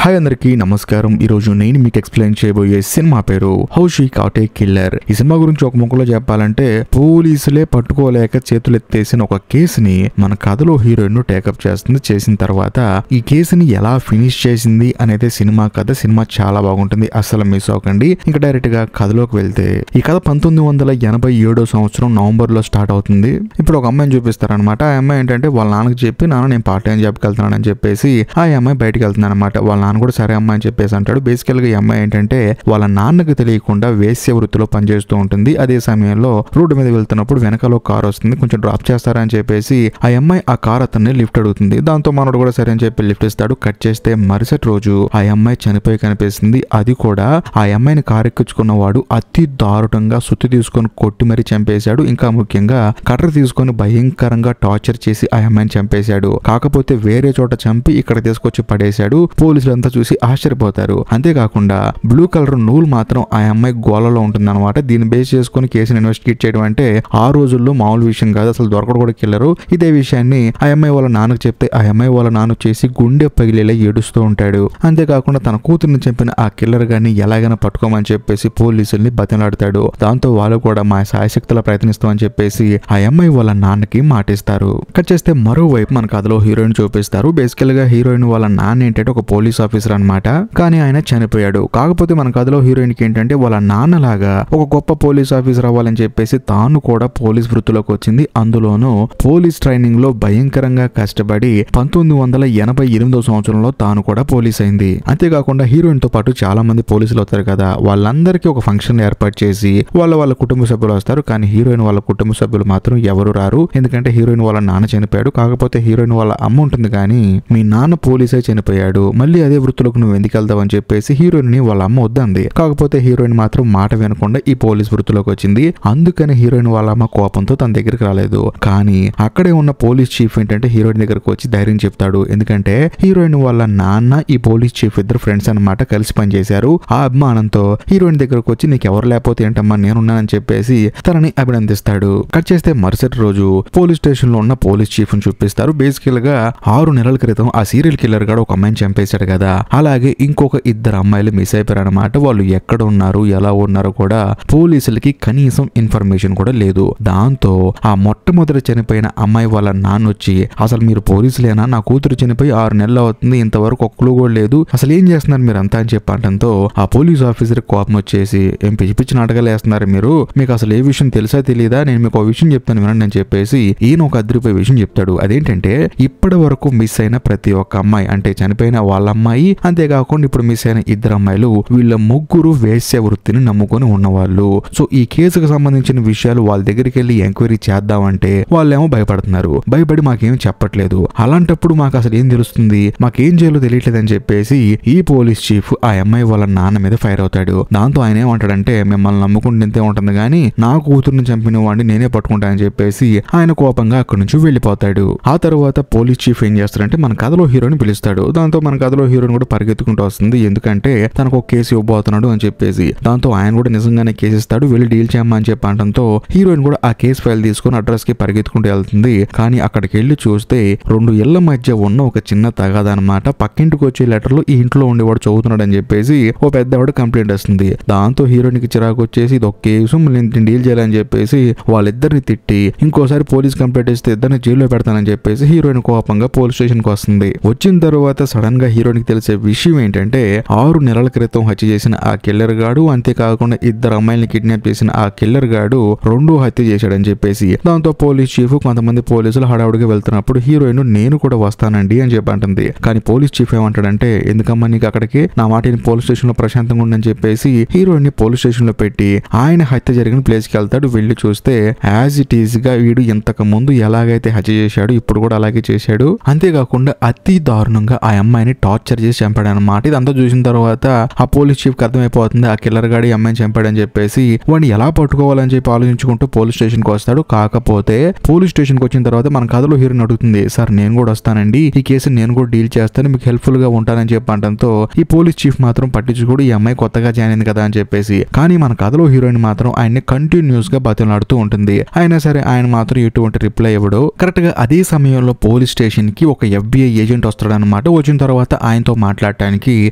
Hi అందరికీ నమస్కారం. ఈరోజు నేను మీకు ఎక్స్ప్లెయిన్ చేయబోయే సినిమా పేరు how she caught a killer. ఈ సినిమా గురించి ఒక ముక్కలో చెప్పాలంటే పోలీసులే పట్టుకోలేక చేతులెత్తేసిన ఒక కేసుని మన కథలో హీరోయిన్ టేకప్ చేస్తుంది. చేసిన తర్వాత ఈ కేసుని ఎలా ఫినిష్ చేసింది అనేది సినిమా కథ. సినిమా చాలా బాగుంటుంది, అస్సలు మిస్ అవ్వకండి. ఇంకా డైరెక్ట్ గా కథలోకి వెళ్తే ఈ కథ 1987 సంవత్సరం నవంబర్ లో స్టార్ట్ అవుతుంది. ఇప్పుడు ఒక అమ్మాయిని చూపిస్తారనమాట. ఆ అమ్మాయి ఏంటంటే వాళ్ళ నాన్నకి చెప్పి నాన్న నేను పార్ట్ టైం జాబ్కి వెళ్తున్నానని చెప్పేసి ఆ అమ్మాయి బయటకు వెళ్తుంది అనమాట. వాళ్ళ నాన్న కూడా సరే అమ్మాయి అని చెప్పేసి అంటాడు. బేసికల్ గా ఈ అమ్మాయి ఏంటంటే వాళ్ళ నాన్నకి తెలియకుండా వేశ్య వృత్తిలో పనిచేస్తూ ఉంటుంది. అదే సమయంలో రోడ్డు మీద వెళ్తున్నప్పుడు వెనకాల కార్ వస్తుంది, కొంచెం డ్రాప్ చేస్తారా అని చెప్పేసి ఆ అమ్మాయి ఆ కార్ అతన్ని లిఫ్ట్ అడుగుతుంది. దాంతో మనోడు కూడా సరే అని చెప్పి లిఫ్ట్ ఇస్తాడు. కట్ చేస్తే మరుసటి రోజు ఆ అమ్మాయి చనిపోయి కనిపిస్తుంది. అది కూడా ఆ అమ్మాయిని కారు ఎక్కించుకున్నవాడు అతి దారుణంగా సుత్తి తీసుకొని కొట్టి మరీ చంపేశాడు. ఇంకా ముఖ్యంగా కర్ర తీసుకొని భయంకరంగా టార్చర్ చేసి ఆ అమ్మాయిని చంపేశాడు. కాకపోతే వేరే చోట చంపి ఇక్కడ తీసుకొచ్చి పడేశాడు. పోలీసులంతా చూసి ఆశ్చర్యపోతారు. అంతేకాకుండా బ్లూ కలర్ నూలు మాత్రం ఆ అమ్మాయి గోలలో ఉంటుంది అనమాట. దీన్ని బేస్ చేసుకుని కేసుని ఇన్వెస్టిగేట్ చేయడం అంటే ఆ రోజుల్లో మామూలు విషయం కాదు, అసలు దొరకడు కూడా కిల్లరు. ఇదే విషయాన్ని ఆ అమ్మాయి వాళ్ళ నాన్నకు చెప్తే ఆ అమ్మాయి వాళ్ళ నాన్న చేసి గుండె పగిలేలా ఏడుస్తూ ఉంటాడు. అంతేకాకుండా తన కూతుర్ని చంపిన ఆ కిల్లర్ గారిని ఎలాగైనా పట్టుకోమని చెప్పేసి పోలీసుల్ని బతిలాడతాడు. దాంతో వాళ్ళు కూడా మా సాయశక్తులా ప్రయత్నిస్తామని చెప్పేసి ఆ అమ్మాయి వాళ్ళ నాన్నకి మాటిస్తారు. కట్ చేస్తే మరోవైపు మన కథలో హీరోయిన్ చూపిస్తారు. బేసికల్ గా హీరోయిన్ వాళ్ళ నాన్న ఏంటంటే ఒక పోలీస్ ఆఫీసర్ అనమాట. కానీ ఆయన చనిపోయాడు. కాకపోతే మన కథలో హీరోయిన్ కి ఏంటంటే వాళ్ళ నాన్నలాగా ఒక గొప్ప పోలీస్ ఆఫీసర్ అవ్వాలని చెప్పేసి తాను కూడా పోలీస్ వృత్తిలోకి వచ్చింది. అందులోనూ పోలీస్ ట్రైనింగ్ లో భయంకరంగా కష్టపడి 1988 సంవత్సరంలో తాను కూడా పోలీస్ అయింది. అంతేకాకుండా హీరోయిన్ తో పాటు చాలా మంది పోలీసులు వస్తారు కదా, వాళ్ళందరికీ ఒక ఫంక్షన్ ఏర్పాటు చేసి వాళ్ళ కుటుంబ సభ్యులు వస్తారు. కానీ హీరోయిన్ వాళ్ళ కుటుంబ సభ్యులు మాత్రం ఎవరు రారు. ఎందుకంటే హీరోయిన్ వాళ్ళ నాన్న చనిపోయాడు. కాకపోతే హీరోయిన్ వాళ్ళ అమ్మ ఉంటుంది, కానీ మీ నాన్న పోలీసే చనిపోయాడు, మళ్ళీ అదే వృత్తిలోకి నువ్వు ఎందుకు వెళ్తావు అని చెప్పేసి హీరోయిన్ ని వాళ్ళ అమ్మ వద్దంది. కాకపోతే హీరోయిన్ మాత్రం మాట వినకుండా ఈ పోలీస్ వృత్తిలోకి వచ్చింది. అందుకని హీరోయిన్ వాళ్ళ అమ్మ కోపంతో తన దగ్గరికి రాలేదు. కానీ అక్కడే ఉన్న పోలీస్ చీఫ్ ఏంటంటే హీరోయిన్ దగ్గరకు వచ్చి ధైర్యం చెప్తాడు. ఎందుకంటే హీరోయిన్ వాళ్ళ నాన్న ఈ పోలీస్ చీఫ్ ఇద్దరు ఫ్రెండ్స్ అనమాట, కలిసి పనిచేశారు. ఆ అభిమానంతో హీరోయిన్ దగ్గరకు వచ్చి నీకు ఎవరు లేకపోతే ఏంటమ్మా నేనున్నానని చెప్పేసి తనని అభినందిస్తాడు. కట్ చేస్తే మరుసటి రోజు పోలీస్ స్టేషన్ లో ఉన్న పోలీస్ చీఫ్ ని చూపిస్తారు. బేసికల్ గా 6 నెలల క్రితం ఆ సీరియల్ కిల్లర్ గాడు ఒక అమ్మాయిని చంపేశాడు కదా, అలాగే ఇంకొక 2 అమ్మాయిలు మిస్ అయిపోయారు అనమాట. వాళ్ళు ఎక్కడ ఉన్నారు ఎలా ఉన్నారో కూడా పోలీసులకి కనీసం ఇన్ఫర్మేషన్ కూడా లేదు. దాంతో ఆ మొట్టమొదటి చనిపోయిన అమ్మాయి వాళ్ళ నాన్న వచ్చి అసలు మీరు పోలీసులేనా, నా కూతురు చనిపోయి 6 నెలలు అవుతుంది, ఇంతవరకు ఒక్కలు కూడా లేదు, అసలు ఏం చేస్తున్నారు మీరు అంతా అని చెప్పడంతో ఆ పోలీస్ ఆఫీసర్ కోపం వచ్చేసి ఏం పిచ్చి పిచ్చి నాటకాలు వేస్తున్నారు మీరు, మీకు అసలు ఏ విషయం తెలుసా తెలియదా, నేను మీకు ఒక విషయం చెప్తాను వినండి అని చెప్పేసి ఈయన ఒక అదిరిపోయే విషయం చెప్తాడు. అదేంటంటే ఇప్పటి వరకు మిస్ అయిన ప్రతి ఒక్క అమ్మాయి అంటే చనిపోయిన వాళ్ళ అమ్మాయి, అంతేకాకుండా ఇప్పుడు మిస్ అయిన 2 అమ్మాయిలు, వీళ్ళ ముగ్గురు వేశ్య వృత్తిని నమ్ముకొని ఉన్నవాళ్ళు. సో ఈ కేసుకు సంబంధించిన విషయాలు వాళ్ళ దగ్గరికి వెళ్ళి ఎంక్వైరీ చేద్దామంటే వాళ్ళేమో భయపడుతున్నారు. భయపడి మాకేం చెప్పట్లేదు. అలాంటప్పుడు మాకు అసలు ఏం తెలుస్తుంది, మాకేం చేయాలో తెలియట్లేదు అని చెప్పేసి ఈ పోలీస్ చీఫ్ ఆ అమ్మాయి వాళ్ళ నాన్న మీద ఫైర్ అవుతాడు. దాంతో ఆయన ఏమంటాడంటే మిమ్మల్ని నమ్ముకుంటే ఉంటుంది కానీ నా కూతురుని చంపిన వాడిని నేనే పట్టుకుంటానని చెప్పేసి ఆయన కోపంగా అక్కడి నుంచి వెళ్ళిపోతాడు. ఆ తర్వాత పోలీస్ చీఫ్ ఏం చేస్తాడంటే మన కథలో హీరోని పిలుస్తాడు. దాంతో మన కథలో హీరోని కూడా పరిగెత్తుకుంటూ వస్తుంది, ఎందుకంటే తనకు ఒక కేసు ఇవ్వబోతున్నాడు అని చెప్పేసి. దాంతో ఆయన కూడా నిజంగానే కేసు ఇస్తాడు, వెళ్ళి డీల్ చేయమ్మా అని చెప్పడంతో హీరోయిన్ కూడా ఆ కేసు ఫైల్ తీసుకుని అడ్రస్ కి పరిగెత్తుకుంటూ వెళ్తుంది. కానీ అక్కడికి వెళ్ళి చూస్తే 2 ఇళ్ల మధ్య ఉన్న ఒక చిన్న తగాదనమాట. పక్కింటికి వచ్చే లెటర్ లో ఈ ఇంట్లో ఉండేవాడు చదువుతున్నాడు అని చెప్పేసి ఓ పెద్దవాడు కంప్లైంట్ వస్తుంది. దాంతో హీరోయిన్ కి చిరాకు వచ్చేసి ఇది ఒక కేసు నేను డీల్ చేయాలని చెప్పేసి వాళ్ళిద్దరిని తిట్టి ఇంకోసారి పోలీస్ కంప్లైంట్ ఇస్తే ఇద్దరిని జైల్లో పెడతానని చెప్పేసి హీరోయిన్ కోపంగా పోలీస్ స్టేషన్ కి వస్తుంది. వచ్చిన తర్వాత సడన్ గా హీరోయిన్ కి తెలిసే విషయం ఏంటంటే 6 నెలల క్రితం హత్య చేసిన ఆ కిల్లర్ గాడు, అంతేకాకుండా 2 అమ్మాయిల్ని కిడ్నాప్ చేసిన ఆ కిల్లర్ గాడు 2 హత్య చేశాడని చెప్పేసి. దాంతో పోలీస్ చీఫ్ కొంతమంది పోలీసులు హడావుడిగా వెళ్తున్నప్పుడు హీరోయిన్ నేను కూడా వస్తానండి అని చెప్పి అంటుంది. కానీ పోలీస్ చీఫ్ ఏమంటాడంటే ఎందుకమ్మా నీకు అక్కడికి, నా మాటిని పోలీస్ స్టేషన్ లో ప్రశాంతంగా ఉండని చెప్పేసి హీరోయిన్ ని పోలీస్ స్టేషన్ లో పెట్టి ఆయన హత్య జరిగిన ప్లేస్ కి వెళ్తాడు. వెళ్ళి చూస్తే యాజ్ ఇట్ ఈజ్ గా వీడు ఇంతకు ముందు ఎలాగైతే హత్య చేశాడు ఇప్పుడు కూడా అలాగే చేశాడు. అంతేకాకుండా అతి దారుణంగా ఆ అమ్మాయిని టార్చర్ చేసి చంపాడు అనమాట. ఇదంతా చూసిన తర్వాత ఆ పోలీస్ చీఫ్ కి అర్థమైపోతుంది ఆ కిల్లర్ గాడి అమ్మాయిని చంపాడని చెప్పేసి వాడిని ఎలా పట్టుకోవాలని చెప్పి ఆలోచించుకుంటూ పోలీస్ స్టేషన్ కి వస్తాడు. కాకపోతే పోలీస్ స్టేషన్ కి వచ్చిన తర్వాత మన కథలో హీరోయిన్ అడుగుతుంది, సార్ నేను కూడా వస్తానండి, ఈ కేసు నేను కూడా డీల్ చేస్తాను, మీకు హెల్ప్ఫుల్ గా ఉంటానని చెప్పడంతో ఈ పోలీస్ చీఫ్ మాత్రం పట్టించుకోడు, ఈ అమ్మాయి కొత్తగా జాయిన్ అయింది కదా అని చెప్పేసి. కానీ మన కథలో హీరోయిన్ మాత్రం ఆయన్ని కంటిన్యూస్ గా బతిలాడుతూ ఉంటుంది. అయినా సరే ఆయన మాత్రం ఎటువంటి రిప్లై ఇవ్వడు. కరెక్ట్ గా అదే సమయంలో పోలీస్ స్టేషన్ కి ఒక FBI ఏజెంట్ వస్తాడనమాట. వచ్చిన తర్వాత ఆయనతో వాళ్ళతో మాట్లాడటానికి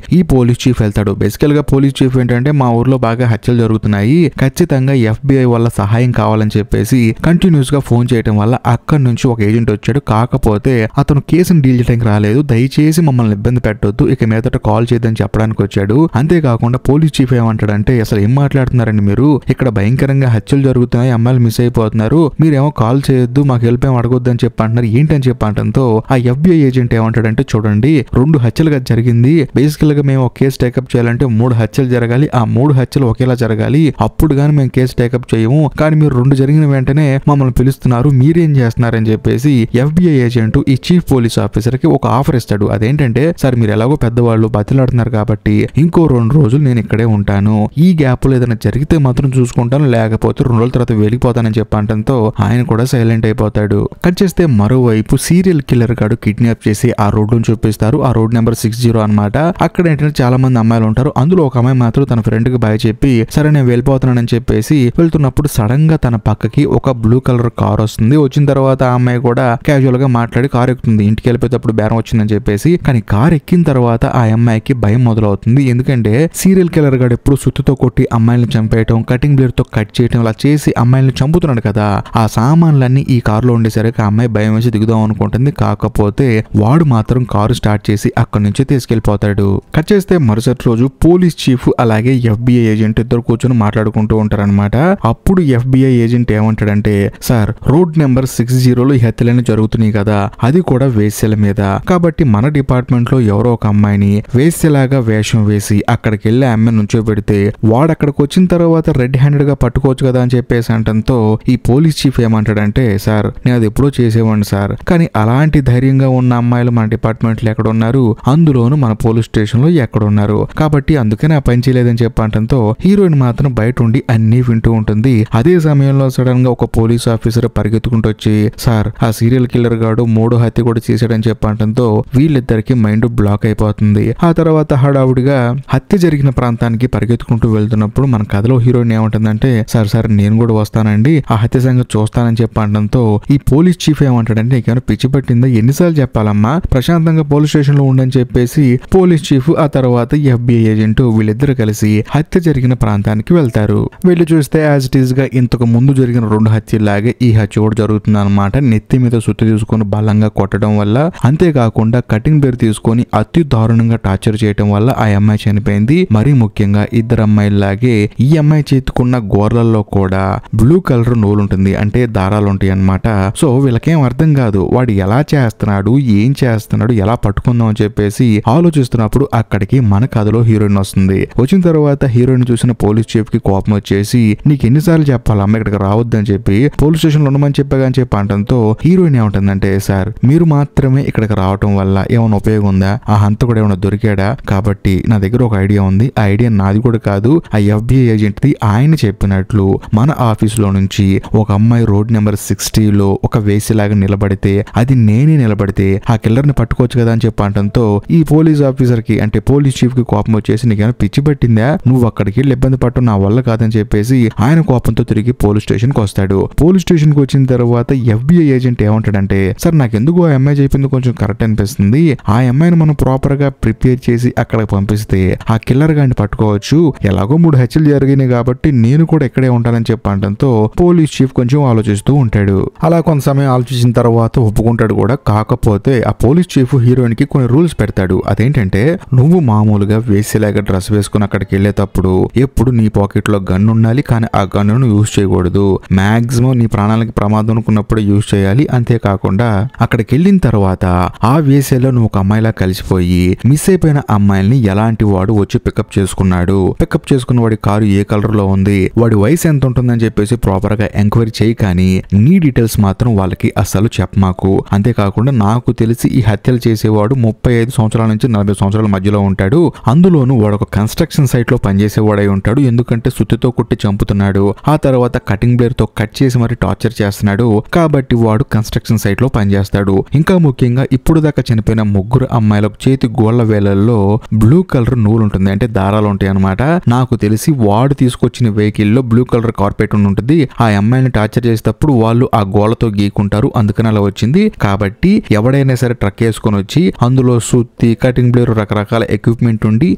ఈ పోలీస్ చీఫ్ వెళ్తాడు. బేసికల్ గా పోలీస్ చీఫ్ ఏంటంటే మా ఊర్లో బాగా హత్యలు జరుగుతున్నాయి, ఖచ్చితంగా FBI వల్ల సహాయం కావాలని చెప్పేసి కంటిన్యూస్ గా ఫోన్ చేయడం వల్ల అక్కడి నుంచి ఒక ఏజెంట్ వచ్చాడు. కాకపోతే అతను కేసును డీల్ చేయడానికి రాలేదు, దయచేసి మమ్మల్ని ఇబ్బంది పెట్టొద్దు, ఇక మీదట కాల్ చేయదని చెప్పడానికి వచ్చాడు. అంతేకాకుండా పోలీస్ చీఫ్ ఏమంటాడంటే అసలు ఏం మాట్లాడుతున్నారండి మీరు, ఇక్కడ భయంకరంగా హత్యలు జరుగుతున్నాయి, అమ్మాయిలు మిస్ అయిపోతున్నారు, మీరేమో కాల్ చేయొద్దు, మాకు హెల్ప్ ఏం అడగొద్దు అని చెప్పంటున్నారు, ఏంటని చెప్పంటంతో ఆ FBI ఏజెంట్ ఏమంటాడంటే చూడండి 2 హత్యలుగా జరిగింది, బేసికల్ గా మేము ఒక కేసు టేకప్ చేయాలంటే 3 హత్యలు జరగాలి, ఆ 3 హత్యలు ఒకేలా జరగాలి, అప్పుడు గాని మేము కేసు టేకప్ చేయము, కానీ మీరు 2 జరిగిన వెంటనే మమ్మల్ని పిలుస్తున్నారు, మీరేం చేస్తున్నారని చెప్పేసి FBI ఏజెంట్ ఈ చీఫ్ పోలీస్ ఆఫీసర్ కి ఒక ఆఫర్ ఇస్తాడు. అదేంటంటే సార్ మీరు ఎలాగో పెద్దవాళ్ళు బతిలాడుతున్నారు కాబట్టి ఇంకో 2 రోజులు నేను ఇక్కడే ఉంటాను, ఈ గ్యాప్ లో ఏదైనా జరిగితే మాత్రం చూసుకుంటాను, లేకపోతే 2 రోజుల తర్వాత వెళ్ళిపోతానని చెప్పంటంతో ఆయన కూడా సైలెంట్ అయిపోతాడు. కట్ చేస్తే మరోవైపు సీరియల్ కిల్లర్ గాడు కిడ్నాప్ చేసి ఆ రోడ్డును చూపిస్తారు. ఆ రోడ్ నెంబర్ 60 అన్నమాట. అక్కడ ఏంటంటే చాలా మంది అమ్మాయిలు ఉంటారు, అందులో ఒక అమ్మాయి మాత్రం తన ఫ్రెండ్ కి బాయ్ చెప్పి సరే నేను వెళ్ళిపోతున్నానని చెప్పేసి వెళ్తున్నప్పుడు సడన్ గా తన పక్కకి ఒక బ్లూ కలర్ కార్ వస్తుంది. వచ్చిన తర్వాత ఆ అమ్మాయి కూడా క్యాజువల్ గా మాట్లాడి కార్ ఎక్కుతుంది, ఇంటికి వెళ్ళిపోయేటప్పుడు బేరం వచ్చిందని చెప్పేసి. కానీ కార్ ఎక్కిన తర్వాత ఆ అమ్మాయికి భయం మొదలవుతుంది, ఎందుకంటే సీరియల్ కిల్లర్ గాడు ఎప్పుడు సుత్తుతో కొట్టి అమ్మాయిని చంపేయటం, కటింగ్ బ్లేడ్ తో కట్ చేయటం ఇలా చేసి అమ్మాయిని చంపుతున్నాడు కదా, ఆ సామాన్లన్నీ ఈ కారులో ఉండేసరికి ఆ అమ్మాయి భయం వేసి దిగుదాం అనుకుంటుంది. కాకపోతే వాడు మాత్రం కారు స్టార్ట్ చేసి అక్కడి నుంచి తీసుకెళ్లిపోతాడు. కట్ చేస్తే మరుసటి రోజు పోలీస్ చీఫ్ అలాగే FBI ఏజెంట్ ఇద్దరు కూర్చొని మాట్లాడుకుంటూ ఉంటారనమాట. అప్పుడు FBI ఏజెంట్ ఏమంటాడంటే సార్ రోడ్ నెంబర్ 60లో ఈ హత్యలన్నీ జరుగుతున్నాయి కదా, అది కూడా వేశ్యల మీద, కాబట్టి మన డిపార్ట్మెంట్ లో ఎవరో ఒక అమ్మాయిని వేశ్యలాగా వేషం వేసి అక్కడికి వెళ్ళి అమ్మాయి నుంచో పెడితే వాడు అక్కడికి వచ్చిన తర్వాత రెడ్ హ్యాండెడ్ గా పట్టుకోవచ్చు కదా అని చెప్పేసి అంటంతో ఈ పోలీస్ చీఫ్ ఏమంటాడంటే సార్ నేను అది ఎప్పుడో చేసేవాడిని సార్, కానీ అలాంటి ధైర్యంగా ఉన్న అమ్మాయిలు మన డిపార్ట్మెంట్ లో ఎక్కడ ఉన్నారు, అందులోను మన పోలీస్ స్టేషన్ లో ఎక్కడ ఉన్నారు, కాబట్టి అందుకే నా పని చేయలేదని చెప్పంటంతో హీరోయిన్ మాత్రం బయట ఉండి అన్ని వింటూ ఉంటుంది. అదే సమయంలో సడన్ గా ఒక పోలీస్ ఆఫీసర్ పరిగెత్తుకుంటూ వచ్చి సార్ ఆ సీరియల్ కిల్లర్ గాడు 3వ హత్య కూడా చేశాడని చెప్పంటంతో వీళ్ళిద్దరికి మైండ్ బ్లాక్ అయిపోతుంది. ఆ తర్వాత హడావుడిగా హత్య జరిగిన ప్రాంతానికి పరిగెత్తుకుంటూ వెళ్తున్నప్పుడు మన కథలో హీరోయిన్ ఏమంటుందంటే సార్ నేను కూడా వస్తానండి, ఆ హత్య సంగతి చూస్తానని చెప్పంటంతో ఈ పోలీస్ చీఫ్ ఏమంటాడంటే నీకేమైనా పిచ్చి పట్టిందా, ఎన్నిసార్లు చెప్పాలమ్మా, ప్రశాంతంగా పోలీస్ స్టేషన్ లో ఉండని చెప్పేసి పోలీస్ చీఫ్ ఆ తర్వాత FBI ఏజెంట్ వీళ్ళిద్దరు కలిసి హత్య జరిగిన ప్రాంతానికి వెళ్తారు. వీళ్ళు చూస్తే యాజ్ ఇట్ ఈస్ గా ఇంతకు ముందు జరిగిన 2 హత్యలాగే ఈ హత్య కూడా జరుగుతుంది అనమాట. నెత్తి మీద సుత్తి తీసుకొని బలంగా కొట్టడం వల్ల, అంతేకాకుండా కటింగ్ బ్లేడ్ తీసుకొని అతి దారుణంగా టార్చర్ చేయడం వల్ల ఆ అమ్మాయి చనిపోయింది. మరీ ముఖ్యంగా ఇద్దరు అమ్మాయిలాగే ఈ అమ్మాయి చేతుకున్న గోర్లల్లో కూడా బ్లూ కలర్ నూలు ఉంటుంది, అంటే దారాలు ఉంటాయి అనమాట. సో వీళ్ళకేం అర్థం కాదు వాడు ఎలా చేస్తున్నాడు, ఏం చేస్తున్నాడు, ఎలా పట్టుకుందాం అని చెప్పేసి ఆలోచిస్తున్నప్పుడు అక్కడికి మన కథలో హీరోయిన్ వస్తుంది. వచ్చిన తర్వాత హీరోయిన్ చూసిన పోలీస్ చీఫ్ కి కోపం వచ్చేసి నీకు ఎన్నిసార్లు చెప్పాలి అమ్మ ఇక్కడికి రావద్దని చెప్పి పోలీస్ స్టేషన్ లో ఉండమని చెప్పాగని చెప్పి అంటంతో హీరోయిన్ ఏమంటుందంటే సార్ మీరు మాత్రమే ఇక్కడికి రావటం వల్ల ఏమైనా ఉపయోగం ఉందా, ఆ హంతకుడు ఏమైనా దొరికాడా, కాబట్టి నా దగ్గర ఒక ఐడియా ఉంది, ఆ ఐడియా నాది కూడా కాదు ఆ FBI ఏజెంట్ ది, ఆయన చెప్పినట్లు మన ఆఫీస్ లో నుంచి ఒక అమ్మాయి రోడ్ నెంబర్ 60లో ఒక వేసిలాగా నిలబడితే అది నేనే నిలబడితే ఆ కిల్లర్ ని పట్టుకోవచ్చు కదా అని చెప్పి అంటంతో ఈ పోలీస్ ఆఫీసర్ కి అంటే పోలీస్ చీఫ్ కి కోపం వచ్చేసి నీకేమైనా పిచ్చి పట్టిందా, నువ్వు అక్కడికి వెళ్ళి ఇబ్బంది పట్టడం నా వల్ల కాదని చెప్పేసి ఆయన కోపంతో తిరిగి పోలీస్ స్టేషన్ కి వస్తాడు. పోలీస్ స్టేషన్ కి వచ్చిన తర్వాత FBI ఏజెంట్ ఏమంటాడంటే సార్ నాకెందుకు ఆ అమ్మాయి చెప్పింది కొంచెం కరెక్ట్ అనిపిస్తుంది, ఆ అమ్మాయిని మనం ప్రాపర్ గా ప్రిపేర్ చేసి అక్కడికి పంపిస్తే ఆ కిల్లర్ గాని పట్టుకోవచ్చు, ఎలాగో 3 హత్యలు జరిగినాయి కాబట్టి నేను కూడా ఇక్కడే ఉంటానని చెప్పంటంతో పోలీస్ చీఫ్ కొంచెం ఆలోచిస్తూ ఉంటాడు. అలా కొంత సమయం ఆలోచించిన తర్వాత ఒప్పుకుంటాడు కూడా. కాకపోతే ఆ పోలీస్ చీఫ్ హీరోయిన్ కి కొన్ని రూల్స్ పెడతాడు. అదేంటంటే నువ్వు మామూలుగా వేసేలాగా డ్రెస్ వేసుకుని అక్కడికి వెళ్ళేటప్పుడు ఎప్పుడు నీ పాకెట్ లో గన్ ఉండాలి, కానీ ఆ గన్ను యూజ్ చేయకూడదు, మాక్సిమం నీ ప్రాణాలకి ప్రమాదం అనుకున్నప్పుడు యూజ్ చేయాలి. అంతేకాకుండా అక్కడికి వెళ్ళిన తర్వాత ఆ వేసేలో నువ్వు ఒక అమ్మాయిలా కలిసిపోయి మిస్ అయిపోయిన అమ్మాయిల్ని ఎలాంటి వాడు వచ్చి పికప్ చేసుకున్నాడు, పికప్ చేసుకున్న వాడి కారు ఏ కలర్ లో ఉంది, వాడి వయసు ఎంత ఉంటుందని చెప్పేసి ప్రాపర్ గా ఎంక్వైరీ చేయి, కానీ నీ డీటెయిల్స్ మాత్రం వాళ్ళకి అస్సలు చెప్పమాకు. అంతేకాకుండా నాకు తెలిసి ఈ హత్యలు చేసేవాడు 35 సంవత్సరాల నుంచి 40 సంవత్సరాల మధ్యలో ఉంటాడు, అందులోనూ వాడు ఒక కన్స్ట్రక్షన్ సైట్ లో పనిచేసేవాడై ఉంటాడు, ఎందుకంటే సుత్తితో కుట్టి చంపుతున్నాడు, ఆ తర్వాత కటింగ్ బ్లేడ్ తో కట్ చేసి మరి టార్చర్ చేస్తున్నాడు, కాబట్టి వాడు కన్స్ట్రక్షన్ సైట్ లో పనిచేస్తాడు. ఇంకా ముఖ్యంగా ఇప్పుడు దాకా చనిపోయిన 3 అమ్మాయిలకు చేతి గోళ్ల వేలల్లో బ్లూ కలర్ నూలు ఉంటుంది, అంటే దారాలు ఉంటాయి అనమాట. నాకు తెలిసి వాడు తీసుకొచ్చిన వెహికల్ లో బ్లూ కలర్ కార్పెట్ ఉంటుంది, ఆ అమ్మాయిని టార్చర్ చేసేటప్పుడు వాళ్ళు ఆ గోళ్లతో గీకుంటారు, అందుకని అలా వచ్చింది. కాబట్టి ఎవడైనా సరే ట్రక్ వేసుకొని వచ్చి అందులో సుత్తి కటింగ్ బ్లేడ్, రకరకాల ఎక్విప్మెంట్ ఉండి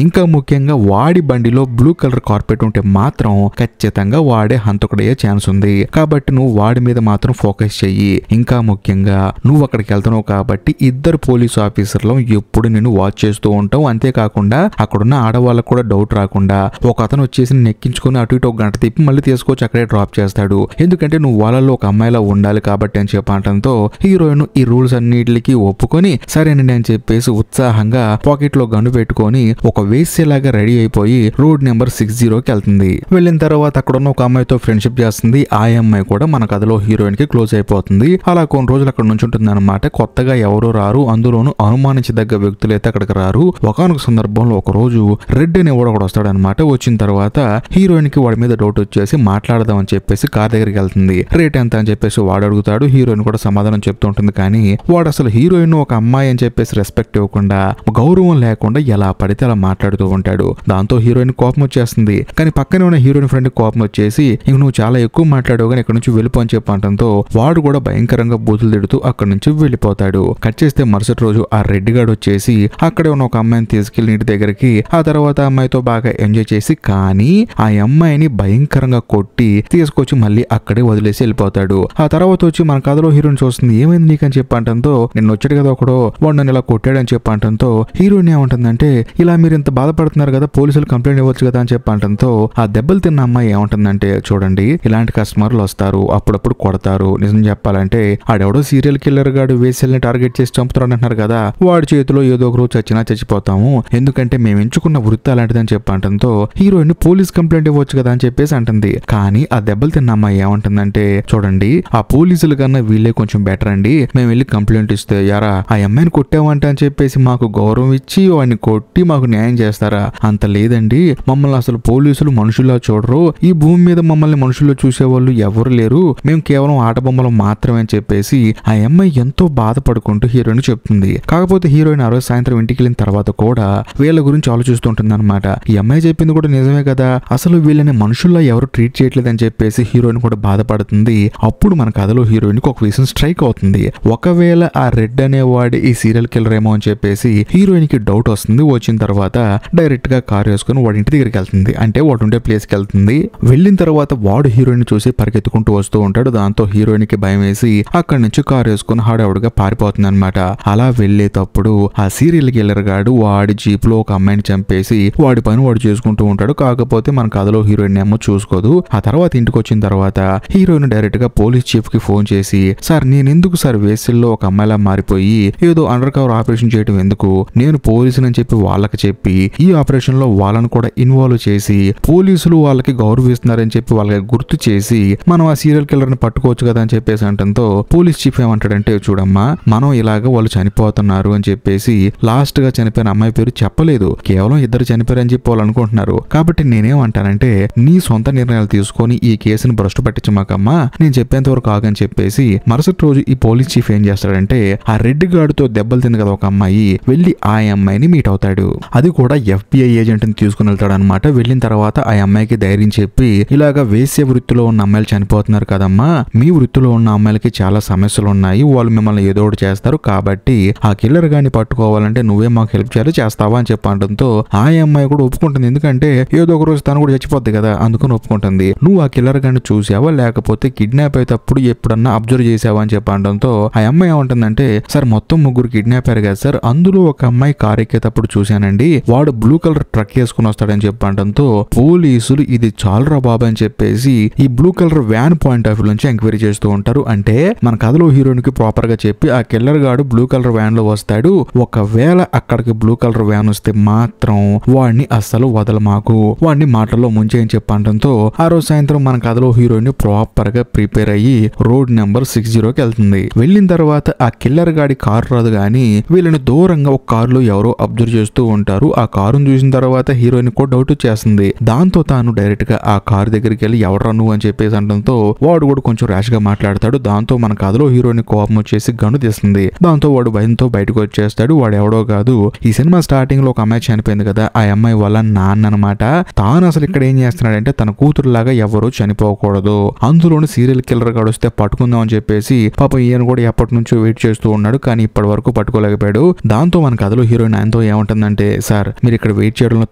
ఇంకా ముఖ్యంగా వాడి బండిలో బ్లూ కలర్ కార్పెట్ ఉంటే మాత్రం ఖచ్చితంగా వాడే హంతకుడయ్యే ఛాన్స్ ఉంది. కాబట్టి నువ్వు వాడి మీద మాత్రం ఫోకస్ చెయ్యి. ఇంకా ముఖ్యంగా నువ్వు అక్కడికి వెళ్తున్నావు కాబట్టి ఇద్దరు పోలీసు ఆఫీసర్లు ఎప్పుడు నిన్ను వాచ్ చేస్తూ ఉంటావు. అంతేకాకుండా అక్కడున్న ఆడవాళ్ళకు కూడా డౌట్ రాకుండా ఒక అతను వచ్చేసి నెక్కించుకుని అటు ఇటు ఒక గంట తిప్పి మళ్ళీ తీసుకొచ్చి అక్కడే డ్రాప్ చేస్తాడు. ఎందుకంటే నువ్వు వాళ్ళలో ఒక అమ్మాయిలా ఉండాలి కాబట్టి అని చెప్పడంతో హీరోయిన్ ఈ రూల్స్ అన్నిటికి ఒప్పుకొని సరేనండి అని చెప్పేసి ఉత్సాహంగా పాకెట్ లో గన్ను పెట్టుకొని ఒక వేసేలాగా రెడీ అయిపోయి రోడ్ నెంబర్ 60కి వెళ్తుంది. వెళ్ళిన తర్వాత అక్కడ ఉన్న ఒక అమ్మాయితో ఫ్రెండ్షిప్ చేస్తుంది. ఆ అమ్మాయి కూడా మన కథలో హీరోయిన్ కి క్లోజ్ అయిపోతుంది. అలా కొన్ని రోజులు అక్కడ నుంచి ఉంటుంది అనమాట. కొత్తగా ఎవరు రారు, అందులోనూ అనుమానించదగ్గ వ్యక్తులు అయితే అక్కడికి రారు. ఒకనొక సందర్భంలో ఒక రోజు రెడ్ అనే వాడు ఒకడు వస్తాడనమాట. వచ్చిన తర్వాత హీరోయిన్ కి వాడి మీద డౌట్ వచ్చేసి మాట్లాడదామని చెప్పేసి కార్ దగ్గరికి వెళ్తుంది. రేట్ ఎంత అని చెప్పేసి వాడు అడుగుతాడు. హీరోయిన్ కూడా సమాధానం చెప్తూ ఉంటుంది. కానీ వాడు అసలు హీరోయిన్ ఒక అమ్మాయి అని చెప్పేసి రెస్పెక్ట్ ఇవ్వకుండా, గౌరవం లేకుండా ఎలా పడితే అలా మాట్లాడుతూ ఉంటాడు. దాంతో హీరోయిన్ కోపం వచ్చేస్తుంది. కానీ పక్కనే ఉన్న హీరోయిన్ ఫ్రెండ్ కోపం వచ్చేసి ఇంక నువ్వు చాలా ఎక్కువ మాట్లాడావు కానీ ఇక్కడ నుంచి వెళ్ళిపో అని చెప్పడంతో వాడు కూడా భయంకరంగా బూతులు తిడుతూ అక్కడి నుంచి వెళ్ళిపోతాడు. కట్ చేస్తే మరుసటి రోజు ఆ రెడ్డి గాడు వచ్చేసి అక్కడే ఉన్న ఒక అమ్మాయిని తీసుకెళ్లి ఇంటి దగ్గరికి ఆ తర్వాత అమ్మాయితో బాగా ఎంజాయ్ చేసి, కానీ ఆ అమ్మాయిని భయంకరంగా కొట్టి తీసుకొచ్చి మళ్ళీ అక్కడే వదిలేసి వెళ్ళిపోతాడు. ఆ తర్వాత వచ్చి మన కథలో హీరోయిన్ చూస్తుంది. ఏమైంది నీకు అని చెప్పడంతో నిన్న వచ్చాడు కదా ఒకడు, వాడు నన్ను ఇలా కొట్టాడని చెప్పడంతో హీరోయిన్ ఏమంటుందంటే ఇలా మీరు ఇంత బాధపడుతున్నారు కదా పోలీసులు కంప్లైంట్ ఇవ్వచ్చు కదా అని చెప్పడంతో ఆ దెబ్బలు తిన్న అమ్మాయి ఏమంటుందంటే చూడండి ఇలాంటి కస్టమర్లు వస్తారు, అప్పుడప్పుడు కొడతారు. నిజం చెప్పాలంటే ఆడెవడో సీరియల్ కిల్లర్ గాడు వేసల్ని టార్గెట్ చేసి చంపుతాడు అంటున్నారు కదా, వాడి చేతిలో ఏదో ఒక రోజు చచ్చినా చచ్చిపోతాము, ఎందుకంటే మేము ఎంచుకున్న వృత్తి అలాంటిదని చెప్పడంతో హీరోయిన్ పోలీస్ కంప్లైంట్ ఇవ్వచ్చు కదా అని చెప్పేసి అంటుంది. కానీ ఆ దెబ్బలు తిన్న అమ్మాయి ఏమంటుందంటే చూడండి ఆ పోలీసుల కన్నా వీళ్ళే కొంచెం బెటర్ అండి, మేము వెళ్ళి కంప్లైంట్ ఇస్తే యారా ఆ అమ్మాయిని కొట్టామంట అని చెప్పేసి మాకు గౌరవం ఇచ్చి వాడిని కొట్టి మాకు న్యాయం చేస్తారా, అంత లేదండి, మమ్మల్ని అసలు పోలీసులు మనుషుల్లా చూడరు, ఈ భూమి మీద మమ్మల్ని మనుషుల్లో చూసేవాళ్ళు ఎవరు లేరు, మేము కేవలం ఆట బొమ్మలు మాత్రమే అని చెప్పేసి ఆ అమ్మాయి ఎంతో బాధపడుకుంటూ హీరోయిన్ చెప్తుంది. కాకపోతే హీరోయిన్ ఆ రోజు సాయంత్రం ఇంటికి వెళ్ళిన తర్వాత కూడా వీళ్ళ గురించి ఆలోచిస్తుంటుంది అనమాట. ఈ అమ్మాయి చెప్పింది కూడా నిజమే కదా, అసలు వీళ్ళని మనుషుల్లో ఎవరు ట్రీట్ చేయట్లేదని చెప్పేసి హీరోయిన్ కూడా బాధపడుతుంది. అప్పుడు మన కథలో హీరోయిన్ కి ఒక విషయం స్ట్రైక్ అవుతుంది. ఒకవేళ ఆ రెడ్ అనేవాడి ఈ సీరియల్ కిల్లర్ ఏమో అని చెప్పేసి హీరోయిన్ కి డౌట్ వస్తుంది. వచ్చిన తర్వాత డైరెక్ట్ గా కార్ వేసుకుని వాడి ఇంటి దగ్గరికి వెళ్తుంది. అంటే వాడు ఉండే ప్లేస్ కి వెళ్తుంది. వెళ్ళిన తర్వాత వాడు హీరోయిన్ చూసి పరిగెత్తుకుంటూ వస్తూ ఉంటాడు. దాంతో హీరోయిన్ కి భయం వేసి అక్కడి నుంచి కార్ వేసుకుని హడావుడిగా పారిపోతుంది అనమాట. అలా వెళ్లేటప్పుడు ఆ సీరియల్ కిల్లర్ గాడు వాడి జీప్ లో ఒక అమ్మాయిని చంపేసి వాడి పని వాడు చేసుకుంటూ ఉంటాడు. కాకపోతే మన కథలో హీరోయిన్ ఏమో చూసుకోదు. ఆ తర్వాత ఇంటికి వచ్చిన తర్వాత హీరోయిన్ డైరెక్ట్ గా పోలీస్ చీఫ్ కి ఫోన్ చేసి సార్ నేను ఎందుకు సార్ వేసిల్లో ఒక అమ్మాయిలా మారిపోయి ఏదో అండర్ కవర్ ఆపరేషన్ చేయడం ఎందుకు, నేను పోలీసుని అని చెప్పి వాళ్ళకి చెప్పి ఈ ఆపరేషన్ లో వాళ్ళని కూడా ఇన్వాల్వ్ చేసి పోలీసులు వాళ్ళకి గౌరవిస్తున్నారని చెప్పి వాళ్ళకి గుర్తు చేసి మనం ఆ సీరియల్ కిల్లర్ ని పట్టుకోవచ్చు కదా అని చెప్పేసి అంటంతో పోలీస్ చీఫ్ ఏమంటాడంటే చూడమ్మా మనం ఇలాగ వాళ్ళు చనిపోతున్నారు అని చెప్పేసి లాస్ట్ గా చనిపోయిన అమ్మాయి పేరు చెప్పలేదు, కేవలం ఇద్దరు చనిపోయారని చెప్పి వాళ్ళు అనుకుంటున్నారు. కాబట్టి నేనేమంటానంటే నీ సొంత నిర్ణయాలు తీసుకొని ఈ కేసును భ్రష్టు పట్టించమాకమ్మా, నేను చెప్పేంత వరకు ఆగని చెప్పేసి మరుసటి రోజు ఈ పోలీస్ చీఫ్ ఏం చేస్తాడంటే ఆ రెడ్ గార్డుతో దెబ్బలు తింది కదా ఒక అమ్మాయి, వెళ్ళి ఆ అమ్మాయిని మీట్ అవుతాడు. అది కూడా FBI ఏజెంట్ ని తీసుకుని వెళ్తాడు అనమాట. వెళ్ళిన తర్వాత ఆ అమ్మాయికి ధైర్యం చెప్పి ఇలాగా వేసే వృత్తిలో ఉన్న అమ్మాయిలు చనిపోతున్నారు కదమ్మా, మీ వృత్తిలో ఉన్న అమ్మాయిలకి చాలా సమస్యలు ఉన్నాయి, వాళ్ళు మిమ్మల్ని ఏదో ఒకటి చేస్తారు, కాబట్టి ఆ కిల్లర్ గాని పట్టుకోవాలంటే నువ్వే మాకు హెల్ప్ చేయాలి, చేస్తావా అని చెప్పడంతో ఆ అమ్మాయి కూడా ఒప్పుకుంటుంది. ఎందుకంటే ఏదో ఒక రోజు తను కూడా చచ్చిపోద్ది కదా, అందుకని ఒప్పుకుంటుంది. నువ్వు ఆ కిల్లర్ గాని చూసావా లేకపోతే కిడ్నాప్ అయ్యేటప్పుడు ఎప్పుడన్నా అబ్జర్వ్ చేసావా అని చెప్పడంతో ఆ అమ్మాయి ఏమంటుందంటే సార్ మొత్తం ముగ్గురు కిడ్నాప్ అయ్యారు కదా సార్, అందులో ఒక అమ్మాయి కార్ ఎక్కేటప్పుడు చూశానండి, వాడు బ్లూ కలర్ ట్రక్ వేసుకుని వస్తాడని చెప్పడంతో పోలీసులు ఇది చాలురా బాబా అని చెప్పేసి ఈ blue colour van point of view నుంచి ఎంక్వైరీ చేస్తూ ఉంటారు. అంటే మన కథలో హీరోయిన్ కి ప్రాపర్ గా చెప్పి ఆ కిల్లర్ గాడు బ్లూ కలర్ వ్యాన్ లో వస్తాడు, ఒకవేళ అక్కడికి బ్లూ కలర్ వ్యాన్ వస్తే మాత్రం వాడిని అస్సలు వదలమాకు, వాడిని మాటల్లో ముంచేయని చెప్పడంతో ఆ రోజు సాయంత్రం మన కథలో హీరోయిన్ ప్రాపర్ గా ప్రిపేర్ అయ్యి రోడ్ నెంబర్ 60కి వెళ్తుంది. వెళ్ళిన తర్వాత ఆ కిల్లర్ గాడి కారు రాదు గానీ వీళ్ళని దూరంగా ఒక కారులో ఎవరో అబ్జర్వ్ చేస్తూ ఉంటారు. ఆ కారును చూసిన తర్వాత హీరోయిన్ కూడా డౌట్ వచ్చేస్తుంది. దాంతో తాను డైరెక్ట్ గా ఆ కారు దగ్గరికి వెళ్ళి ఎవరా నువ్వు అని చెప్పేసి అనడంతో వాడు కూడా కొంచెం ర్యాష్ గా మాట్లాడతాడు. దాంతో మన కథలో హీరోయిన్ కోపం వచ్చేసి గన్ను తీస్తుంది. దాంతో వాడు భయంతో బయటకు వచ్చేస్తాడు. వాడు ఎవడో కాదు, ఈ సినిమా స్టార్టింగ్ లో ఒక అమ్మాయి చనిపోయింది కదా, ఆ అమ్మాయి వాళ్ళ నాన్న అనమాట. తాను అసలు ఇక్కడ ఏం చేస్తున్నాడంటే తన కూతురులాగా ఎవరూ చనిపోకూడదు, అందులోని సీరియల్ కిల్లర్ గాడు వస్తే పట్టుకుందాం అని చెప్పేసి పాపం ఈయన కూడా ఎప్పటి నుంచో వెయిట్ చేస్తూ ఉన్నాడు, కానీ ఇప్పటి వరకు పట్టుకోలేకపోయాడు. దాంతో దాంతో మన కథలో హీరోయిన్ ఆయనతో ఏమంటుందంటే, సార్ మీరు ఇక్కడ వెయిట్ చేయడంలో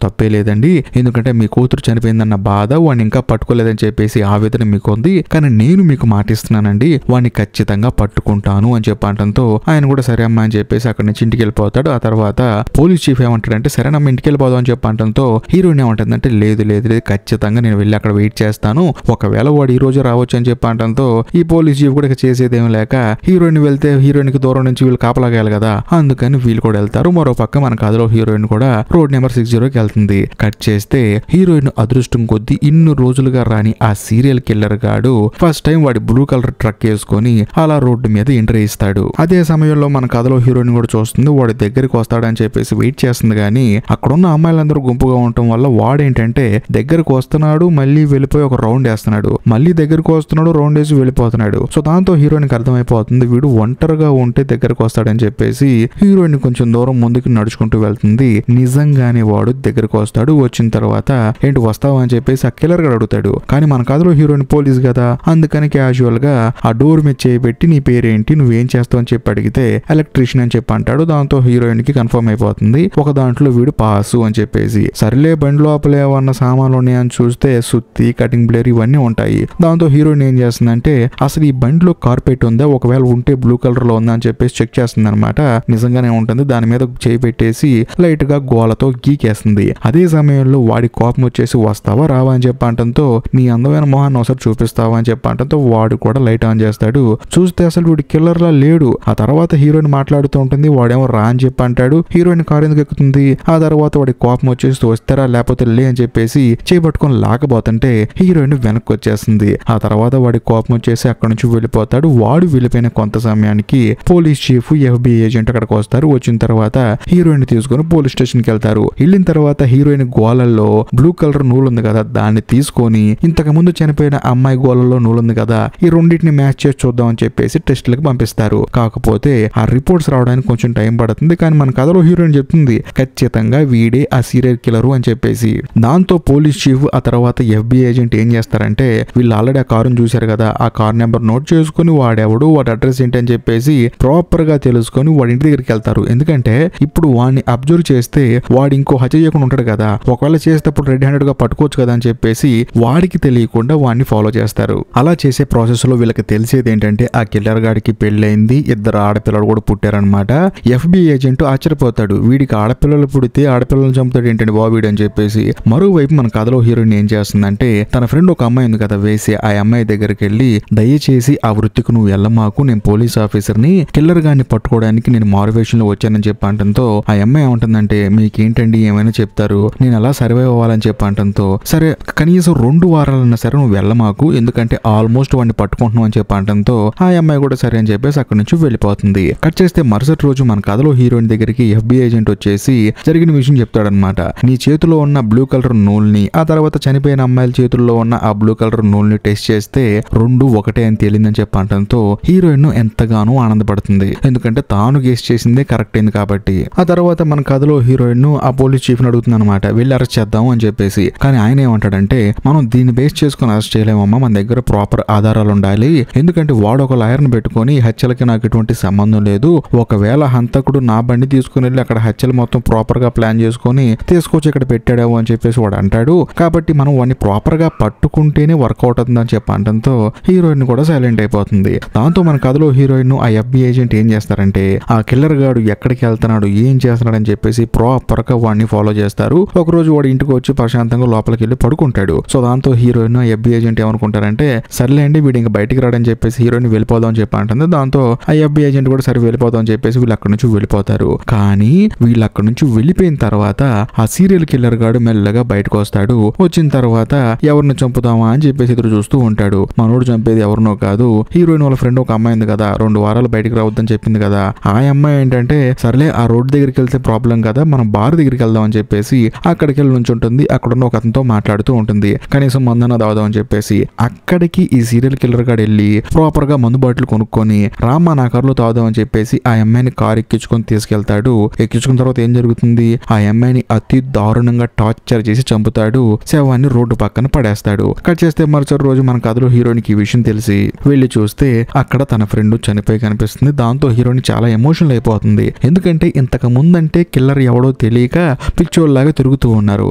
తప్పే లేదండి, ఎందుకంటే మీ కూతురు చనిపోయిందన్న బాధ వాడిని ఇంకా పట్టుకోలేదని చెప్పేసి ఆవేదన మీకు ఉంది, కానీ నేను మీకు మాటిస్తున్నానండి వాడిని ఖచ్చితంగా పట్టుకుంటాను అని చెప్పడంతో ఆయన కూడా సరే అమ్మా అని చెప్పేసి అక్కడి నుంచి ఇంటికి వెళ్ళిపోతాడు. ఆ తర్వాత పోలీస్ చీఫ్ ఏమంటాడంటే, సరే నమ్మ ఇంటికి వెళ్ళిపోదాం అని చెప్పడంతో హీరోయిన్ ఏమంటుందంటే, లేదు లేదు లేదు ఖచ్చితంగా నేను వెళ్ళి అక్కడ వెయిట్ చేస్తాను, ఒకవేళ వాడు ఈ రోజు రావచ్చు అని చెప్పడంతో ఈ పోలీస్ చీఫ్ కూడా చేసేదేం లేక హీరోయిన్ వెళ్తే హీరోయిన్ కి దూరం నుంచి వీళ్ళు కాపలాగాలి కదా, అందుకని వీళ్ళు కూడా వెళ్తారు. మరో పక్క మన కథలో హీరోయిన్ కూడా రోడ్ నెంబర్ 60కి వెళ్తుంది. కట్ చేస్తే హీరోయిన్ అదృష్టం కొద్దీ ఇన్ని రోజులుగా రాని ఆ సీరియల్ కిల్లర్ గాడు ఫస్ట్ టైం వాడి బ్లూ కలర్ ట్రక్ వేసుకొని అలా రోడ్డు మీద ఎంట్రీ ఇస్తాడు. అదే సమయంలో మన కథలో హీరోయిన్ కూడా చూస్తుంది, వాడి దగ్గరికి వస్తాడని చెప్పేసి వెయిట్ చేస్తుంది. కానీ అక్కడున్న అమ్మాయిలందరూ గుంపుగా ఉండటం వల్ల వాడేంటంటే దగ్గరకు వస్తున్నాడు, మళ్ళీ వెళ్ళిపోయి ఒక రౌండ్ వేస్తున్నాడు, మళ్ళీ దగ్గరకు వస్తున్నాడు, రౌండ్ వేసి వెళ్ళిపోతున్నాడు. సో దాంతో హీరోయిన్ కి అర్థమైపోతుంది వీడు ఒంటరిగా ఉంటే దగ్గరకు వస్తాడని చెప్పేసి హీరోయిన్ కొంచెం దూరం ముందుకు నడుచుకుంటూ వెళ్తుంది. నిజంగానే వాడు దగ్గరకు వస్తాడు. వచ్చిన తర్వాత ఏంటి వస్తావా అని చెప్పేసి ఆ కిల్లర్ గా అడుగుతాడు. కానీ మన కథలో హీరోయిన్ పోలీస్ కదా, అందుకని క్యాజువల్ గా ఆ డోర్ మీద చేయబెట్టి నీ పేరేంటి, నువ్వేం చేస్తావు అని చెప్పి అడిగితే ఎలక్ట్రీషియన్ అని చెప్పి అంటాడు. దాంతో హీరోయిన్ కి కన్ఫర్మ్ అయిపోతుంది ఒక దాంట్లో వీడు పాసు అని చెప్పేసి. సర్లే బండి లోపల ఏమన్నా సామాన్లు ఉన్నాయని చూస్తే సుత్తి, కటింగ్ బ్లేర్ ఇవన్నీ ఉంటాయి. దాంతో హీరోయిన్ ఏం చేస్తుందంటే అసలు ఈ బండిలో కార్పెట్ ఉందా, ఒకవేళ ఉంటే బ్లూ కలర్ లో ఉందా అని చెప్పేసి చెక్ చేస్తుంది అనమాట. నిజంగానే ఉంటుంది. దాని మీద చేయి పెట్టేసి లైట్ గా గోలతో గీకేస్తుంది. అదే సమయంలో వాడి కోపం వచ్చేసి వస్తావా రావా అని చెప్పంటంతో నీ అందమైన మొహాన్ని ఒకసారి చూపిస్తావా అని చెప్పంటంతో వాడు కూడా లైట్ ఆన్ చేస్తాడు. చూస్తే అసలు వీడు కిల్లర్ లా లేడు. ఆ తర్వాత హీరోయిన్ మాట్లాడుతూ ఉంటుంది, వాడేమో రా అని చెప్పి అంటాడు. హీరోయిన్ కారు ఎందుకు ఎక్కుతుంది. ఆ తర్వాత వాడి కోపం వచ్చేసి వస్తారా లేకపోతే లే అని చెప్పేసి చేపట్టుకొని లాగబోతుంటే హీరోయిన్ వెనక్కి వచ్చేస్తుంది. ఆ తర్వాత వాడి కోపం వచ్చేసి అక్కడి నుంచి వెళ్ళిపోతాడు. వాడు వెళ్ళిపోయిన కొంత సమయానికి పోలీస్ చీఫ్, FBI ఏజెంట్ అక్కడికి వస్తారు. వచ్చిన తర్వాత హీరోయిన్ తీసుకుని పోలీస్ స్టేషన్ కి వెళ్తారు. వెళ్ళిన తర్వాత హీరోయిన్ గోలల్లో బ్లూ కలర్ నూలు ఉంది కదా, దాన్ని తీసుకొని ఇంతకు ముందు చనిపోయిన అమ్మాయి గోలలో నూలు ఉంది కదా, ఈ రెండింటిని మ్యాచ్ చేసి చూద్దాం అని చెప్పేసి టెస్టులకు పంపిస్తారు. కాకపోతే ఆ రిపోర్ట్స్ రావడానికి కొంచెం టైం పడుతుంది. కానీ మన కథలో హీరోయిన్ చెప్తుంది ఖచ్చితంగా వీడే ఆ సీరియల్ కిల్లర్ అని చెప్పేసి. దాంతో పోలీస్ చీఫ్ ఆ తర్వాత FBI ఏజెంట్ ఏం చేస్తారంటే వీళ్ళు ఆల్రెడీ ఆ కారుని చూశారు కదా, ఆ కార్ నెంబర్ నోట్ చేసుకుని వాడెవడు, వాడి అడ్రస్ ఏంటి అని చెప్పేసి ప్రాపర్ గా తెలుసుకొని వాడి ఇంటి దగ్గరికి వెళ్తారు. ఎందుకంటే ఇప్పుడు వాడిని అబ్జర్వ్ చేస్తే వాడు ఇంకో హత్య చేయకుండా ఉంటాడు కదా, ఒకవేళ చేసేటప్పుడు రెడ్ హ్యాండెడ్ గా పట్టుకోవచ్చు కదా అని చెప్పేసి వాడికి తెలియకుండా వాడిని ఫాలో చేస్తారు. అలా చేసే ప్రాసెస్ లో వీళ్ళకి తెలిసేది ఏంటంటే ఆ కిల్లర్ గాడికి పెళ్ళైంది, ఇద్దరు ఆడపిల్లలు కూడా పుట్టారనమాట. FBI ఏజెంట్ ఆశ్చర్యపోతాడు, వీడికి ఆడపిల్లలు పుడితే ఆడపిల్లలను చంపుతాడు ఏంటంటే బాబీడు అని చెప్పేసి. మరోవైపు మన కథలో హీరోయిన్ ఏం చేస్తుందంటే తన ఫ్రెండ్ ఒక అమ్మాయి ఉంది కదా వేసి, ఆ అమ్మాయి దగ్గరికి వెళ్ళి దయచేసి ఆ వృత్తికి నువ్వు వెళ్ళమాకు, నేను పోలీస్ ఆఫీసర్ని, కిల్లర్ గాన్ని పట్టుకోవడానికి నేను మారువేషన్ లో వచ్చానని చెప్పి అంటంతో ఆ అమ్మాయి ఏమంటుందంటే మీకేంటండి ఏమైనా చెప్తారు, నేను అలా సర్వైవ్ అవ్వాలని చెప్పి అంటంతో సరే కనీసం 2 వారాలన్నా సరే నువ్వు వెళ్ళమాకు, ఎందుకంటే ఆల్మోస్ట్ వాడిని పట్టుకుంటున్నావు అని చెప్పి అంటంతో ఆ అమ్మాయి కూడా సరే అని చెప్పేసి అక్కడి నుంచి వెళ్ళిపోతుంది. కట్ చేస్తే మరుసటి రోజు మన కథలో హీరోయిన్ దగ్గరికి FBI ఏజెంట్ వచ్చేసి జరిగిన విషయం చెప్తాడనమాట. నీ చేతిలో ఉన్న బ్లూ కలర్ నూల్ని, ఆ తర్వాత చనిపోయిన అమ్మాయిల చేతుల్లో ఉన్న ఆ బ్లూ కలర్ నూల్ని టెస్ట్ చేస్తే 2 ఒకటే అని తేలిందని చెప్పి అంటంతో హీరోయిన్ ఎంతగానో ఆనందపడుతుంది. ఎందుకంటే తాను గెస్ చేసిందే కరెక్ట్ అయింది కాబట్టి. ఆ తర్వాత మన కథలో హీరోయిన్ ఆ పోలీస్ చీఫ్ ని అడుగుతుంది అనమాట, వెళ్ళి అరెస్ట్ చేద్దాము అని చెప్పేసి. కానీ ఆయన ఏమంటాడంటే మనం దీన్ని బేస్ చేసుకుని అరెస్ట్ చేయలేమమ్మా, మన దగ్గర ప్రాపర్ ఆధారాలు ఉండాలి, ఎందుకంటే వాడు ఒక లాయర్ ని పెట్టుకొని హత్యలకి నాకు ఎటువంటి సంబంధం లేదు, ఒకవేళ హంతకుడు నా బండి తీసుకుని వెళ్ళి అక్కడ హత్యలు మొత్తం ప్రాపర్ గా ప్లాన్ చేసుకొని తీసుకొచ్చి ఇక్కడ పెట్టాడేమో అని చెప్పేసి వాడు అంటాడు. కాబట్టి మనం వాడిని ప్రాపర్ గా పట్టుకుంటేనే వర్కౌట్ అవుతుందని చెప్పి అంటంతో హీరోయిన్ కూడా సైలెంట్ అయిపోతుంది. దాంతో మన కథలో హీరోయిన్ ఆ FBI ఏజెంట్ ఏం చేస్తారంటే ఆ కిల్లర్ గాడు ఎక్కడికి వెళ్తున్నాడు, ఏం చేస్తున్నాడు అని చెప్పేసి ప్రాపర్ గా వాడిని ఫాలో చేస్తారు. ఒకరోజు వాడు ఇంటికి వచ్చి ప్రశాంతంగా లోపలికి వెళ్ళి పడుకుంటాడు. సో దాంతో హీరోయిన్ FBI ఏజెంట్ ఏమనుకుంటారంటే సర్లే అండి వీడు ఇంకా బయటికి రాడని చెప్పేసి హీరోయిన్ వెళ్ళిపోదాం అని చెప్పి అంటుంది. దాంతో ఆ FBI ఏజెంట్ కూడా సరే వెళ్ళిపోదాం అని చెప్పేసి వీళ్ళు అక్కడి నుంచి వెళ్ళిపోతారు. కానీ వీళ్ళు అక్కడి నుంచి వెళ్ళిపోయిన తర్వాత ఆ సీరియల్ కిల్లర్ గాడు మెల్లగా బయటకు వస్తాడు. వచ్చిన తర్వాత ఎవరిని చంపుదామా అని చెప్పేసి ఎదురు చూస్తూ ఉంటాడు. మనోడు చంపేది ఎవరినో కాదు, హీరోయిన్ వాళ్ళ ఫ్రెండ్ ఒక అమ్మాయి ఉంది కదా, 2 వారాలు బయటికి రావద్దని చెప్పింది కదా, ఆ అమ్మాయి ఏంటంటే సర్లే ఆ రోడ్ దగ్గరికి వెళ్తే ప్రాబ్లం కదా, మనం బార్ దగ్గరికి వెళ్దాం అని చెప్పేసి అక్కడికి వెళ్ళి నుంచి ఉంటుంది. అక్కడ ఉన్న ఒక అతనితో మాట్లాడుతూ ఉంటుంది. కనీసం మందన దాదాం అని చెప్పేసి అక్కడికి ఈ సీరియల్ కిల్లర్ గాడు వెళ్ళి ప్రాపర్ గా మందు బాటిల్ కొనుక్కొని రామ్మా నా కారులో తాగుదాం అని చెప్పేసి ఆ అమ్మాయిని కారు ఎక్కించుకొని తీసుకెళ్తాడు. ఎక్కించుకున్న తర్వాత ఏం జరుగుతుంది, ఆ అమ్మాయిని అతి దారుణంగా టార్చర్ చేసి చంపుతాడు. శవాన్ని రోడ్డు పక్కన పడేస్తాడు. కట్ చేస్తే మరుసటి రోజు మన కథలో హీరోయిన్ కి ఈ విషయం తెలిసి వెళ్లి చూస్తే అక్కడ తన ఫ్రెండ్ చనిపోయి కనిపిస్తుంది. దాంతో హీరోయిన్ చాలా ఎమోషనల్ అయిపోతుంది. ఎందుకంటే ఇంతకు ముందంటే కిల్లర్ ఎవడో తెలియక పిచ్చోళ్ళలాగా తిరుగుతూ ఉన్నారు.